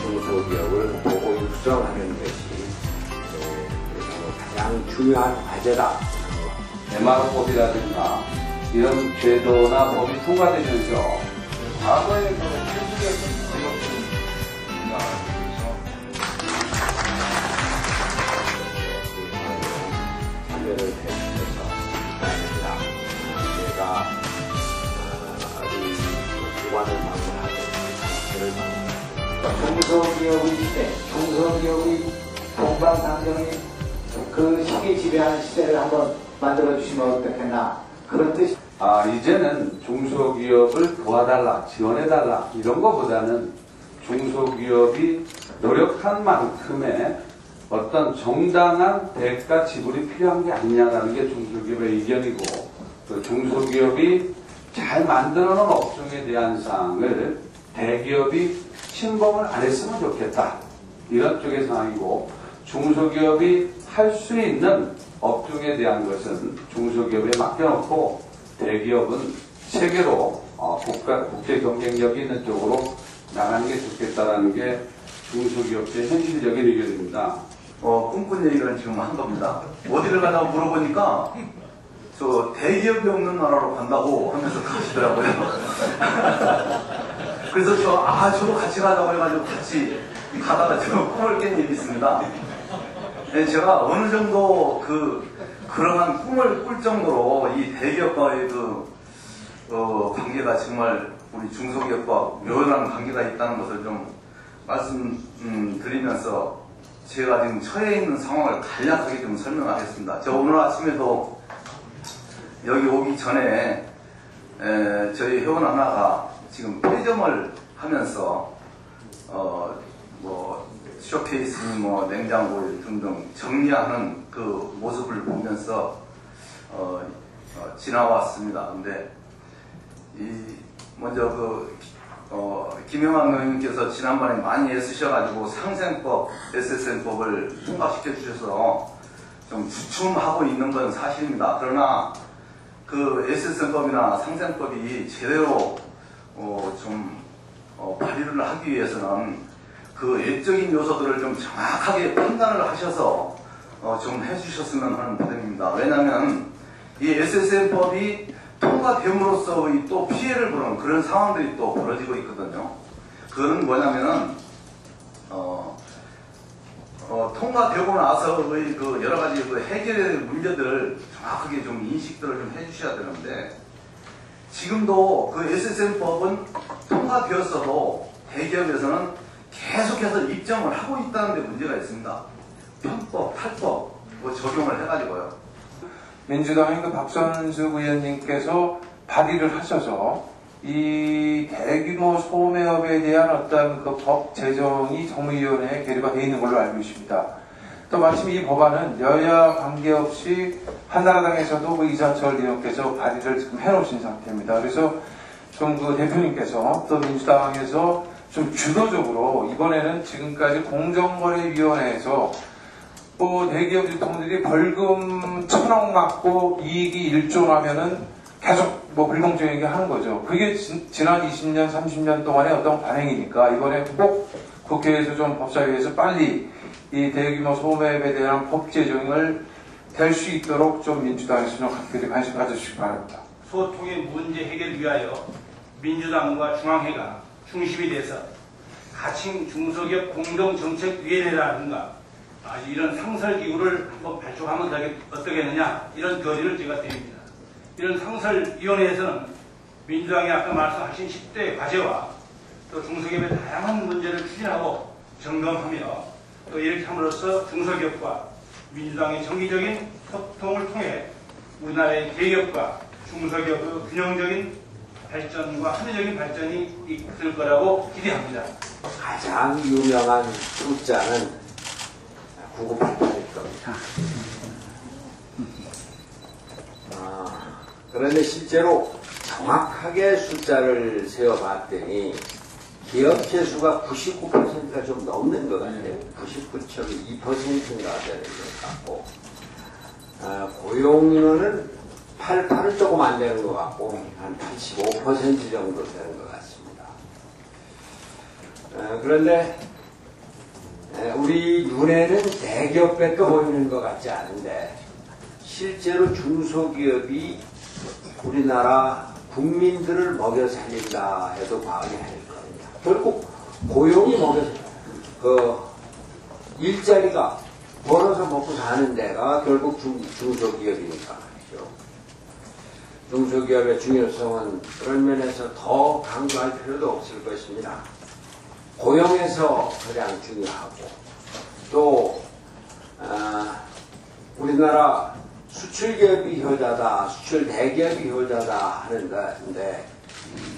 중소기업을 보고 육성하는 것이 가장 중요한 과제다. 대마법이라든가 이런 제도나 법이 통과되면서 과거에 필수적인 참여를 해주셔서 감사합니다. 제가 어디 기관을 방문하고 단체를 방문하고 중소기업의 시대, 중소기업의 동방상정이 그 시기 지배하는 시대를 한번 만들어주시면 어떻겠나 그런 뜻이. 이제는 중소기업을 도와달라, 지원해달라 이런 것보다는 중소기업이 노력한 만큼의 어떤 정당한 대가 지불이 필요한 게 아니냐라는 게 중소기업의 의견이고, 또 중소기업이 잘 만들어 놓은 업종에 대한 사항을 대기업이 침범을 안 했으면 좋겠다. 이런 쪽의 상황이고, 중소기업이 할 수 있는 업종에 대한 것은 중소기업에 맡겨놓고 대기업은 세계로 국제 경쟁력이 있는 쪽으로 나가는 게 좋겠다라는 게 중소기업의 현실적인 의견입니다. 꿈꾼 얘기를 지금 한 겁니다. 어디를 가냐고 물어보니까 저 대기업이 없는 나라로 간다고 하면서 가시더라고요. 그래서 저도 같이 가자고 해가지고 같이 가다가 저 꿈을 깬 일이 있습니다. 네, 제가 어느 정도 그러한 꿈을 꿀 정도로 이 대기업과의 관계가 정말 우리 중소기업과 묘한 관계가 있다는 것을 좀 말씀드리면서 제가 지금 처해 있는 상황을 간략하게 좀 설명하겠습니다. 저 오늘 아침에도 여기 오기 전에 저희 회원 하나가 지금 폐점을 하면서 쇼케이스, 냉장고 등등 정리하는 그 모습을 보면서 지나왔습니다. 근데 먼저 김영환 의원님께서 지난번에 많이 애쓰셔가지고 상생법, SSN법을 통과시켜 주셔서 좀 주춤하고 있는 건 사실입니다. 그러나 그 SSN법이나 상생법이 제대로 발의를 하기 위해서는 그 애적인 요소들을 좀 정확하게 판단을 하셔서 좀 해주셨으면 하는 바람입니다. 왜냐하면 이 SSN법이 통과됨으로써의 또 피해를 보는 그런 상황들이 또 벌어지고 있거든요. 그거는 뭐냐면은 통과되고 나서의 그 여러 가지 그 해결의 문제들을 정확하게 좀 인식들을 좀 해주셔야 되는데, 지금도 그 SSN법은 통과되었어도 대기업에서는 계속해서 입점을 하고 있다는 데 문제가 있습니다. 편법, 탈법 적용을 해가지고요. 민주당의 박선수 의원님께서 발의를 하셔서 이 대규모 소매업에 대한 어떤 그 법 제정이 정무위원회에 계류가 되어 있는 걸로 알고 있습니다. 또 마침 이 법안은 여야 관계없이 한나라당에서도 그 이상철 의원께서 발의를 지금 해놓으신 상태입니다. 그래서 좀 그 대표님께서 또 민주당에서 좀 주도적으로 이번에는 지금까지 공정거래위원회에서 대기업 유통들이 벌금 1,000억 맞고 이익이 1조 나면은 계속 불공정하게 하는 거죠. 그게 지난 20년, 30년 동안의 어떤 관행이니까 이번에 꼭 국회에서 좀 법사위에서 빨리 이 대규모 소매업에 대한 법 제정을 될 수 있도록 좀 민주당에서 좀 각별히 관심 가져주시기 바랍니다. 소통의 문제 해결을 위하여 민주당과 중앙회가 중심이 돼서 가칭 중소기업 공동정책위원회라든가 이런 상설기구를 한번 발족하면 어떻겠느냐, 이런 결의를 제가 드립니다. 이런 상설위원회에서는 민주당이 아까 말씀하신 10대 과제와 또 중소기업의 다양한 문제를 추진하고 점검하며 또 이렇게 함으로써 중소기업과 민주당의 정기적인 소통을 통해 우리나라의 대기업과 중소기업의 균형적인 발전과 합리적인 발전이 있을 거라고 기대합니다. 가장 유명한 숫자는 9988일 겁니다. 그런데 실제로 정확하게 숫자를 세어봤더니 기업체 수가 99%가 좀 넘는 것 같아요. 99.2%인가 되는 것 같고, 고용인원은 88은 조금 안 되는 것 같고 한 85% 정도 되는 것 같습니다. 그런데 우리 눈에는 대기업밖에 보이는 것 같지 않은데 실제로 중소기업이 우리나라 국민들을 먹여 살린다 해도 과언이 아닐 겁니다. 결국 고용이 먹여 일자리가 벌어서 먹고 사는 데가 결국 중소기업이니까 말이죠. 중소기업의 중요성은 그런 면에서 더 강조할 필요도 없을 것입니다. 고용에서 가장 중요하고 또 우리나라 수출기업이 효자다, 수출 대기업이 효자다 하는데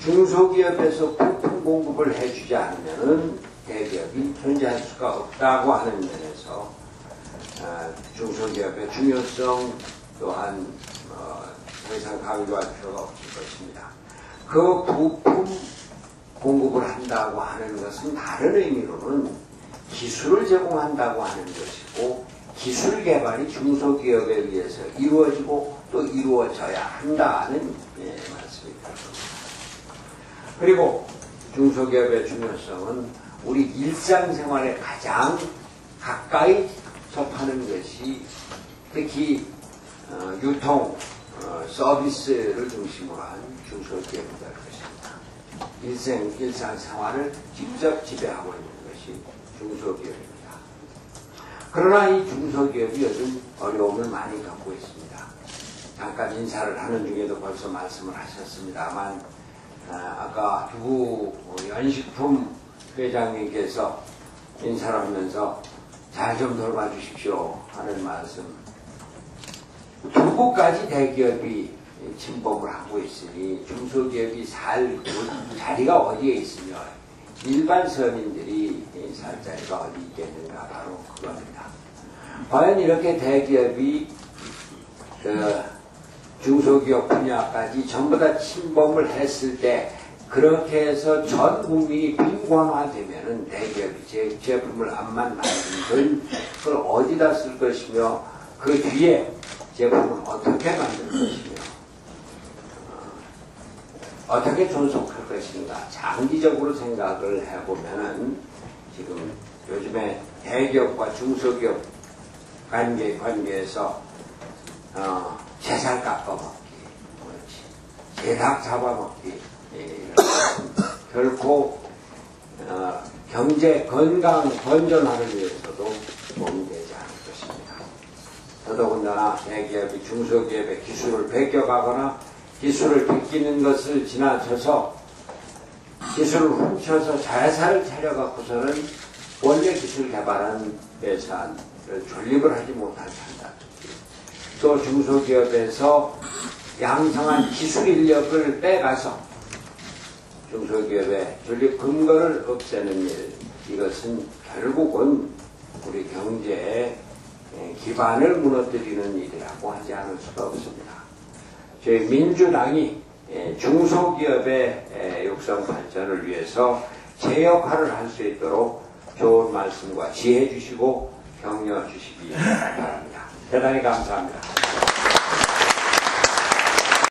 중소기업에서 부품 공급을 해주지 않으면은 대기업이 존재할 수가 없다고 하는 면에서 중소기업의 중요성 또한 더 이상 강조할 필요가 없을 것입니다. 그 부품 공급을 한다고 하는 것은 다른 의미로는 기술을 제공한다고 하는 것이고 기술 개발이 중소기업에 의해서 이루어지고 또 이루어져야 한다는 말씀입니다. 그리고 중소기업의 중요성은 우리 일상생활에 가장 가까이 접하는 것이 특히 유통, 서비스를 중심으로 한 중소기업이 될 것입니다. 일상생활을 직접 지배하고 있는 것이 중소기업입니다. 그러나 이 중소기업이 요즘 어려움을 많이 겪고 있습니다. 잠깐 인사를 하는 중에도 벌써 말씀을 하셨습니다만 아까 두 연식품 회장님께서 인사를 하면서 잘 좀 돌봐주십시오 하는 말씀. 두 곳까지 대기업이 침범을 하고 있으니 중소기업이 살 자리가 어디에 있으며 일반 서민들이 살 자리가 어디 있겠는가 바로 그겁니다. 과연 이렇게 대기업이 중소기업 분야까지 전부 다 침범을 했을 때 그렇게 해서 전 국민이 빈곤화되면은 대기업이 제품을 암만 만들든 그걸 어디다 쓸 것이며 그 뒤에 제품을 어떻게 만들 것이며 어떻게 존속할 것인가 장기적으로 생각을 해보면은 지금 요즘에 대기업과 중소기업 관계에서 재살 깎아먹기, 재닭 잡아먹기 결코 경제 건강 건전화를 위해서도 도움이 되지 않을 것입니다. 더더군다나 대기업이 중소기업의 기술을 베껴가거나 기술을 베끼는 것을 지나쳐서 기술을 훔쳐서 자회사를 차려갖고서는 원래 기술 개발한 회사를 존립을 하지 못할 판다. 또 중소기업에서 양성한 기술 인력을 빼가서 중소기업의 존립 근거를 없애는 일, 이것은 결국은 우리 경제의 기반을 무너뜨리는 일이라고 하지 않을 수가 없습니다. 저희 민주당이 중소기업의 육성 발전을 위해서 제 역할을 할 수 있도록 좋은 말씀과 지혜 주시고 격려 주시기 바랍니다. 대단히 감사합니다.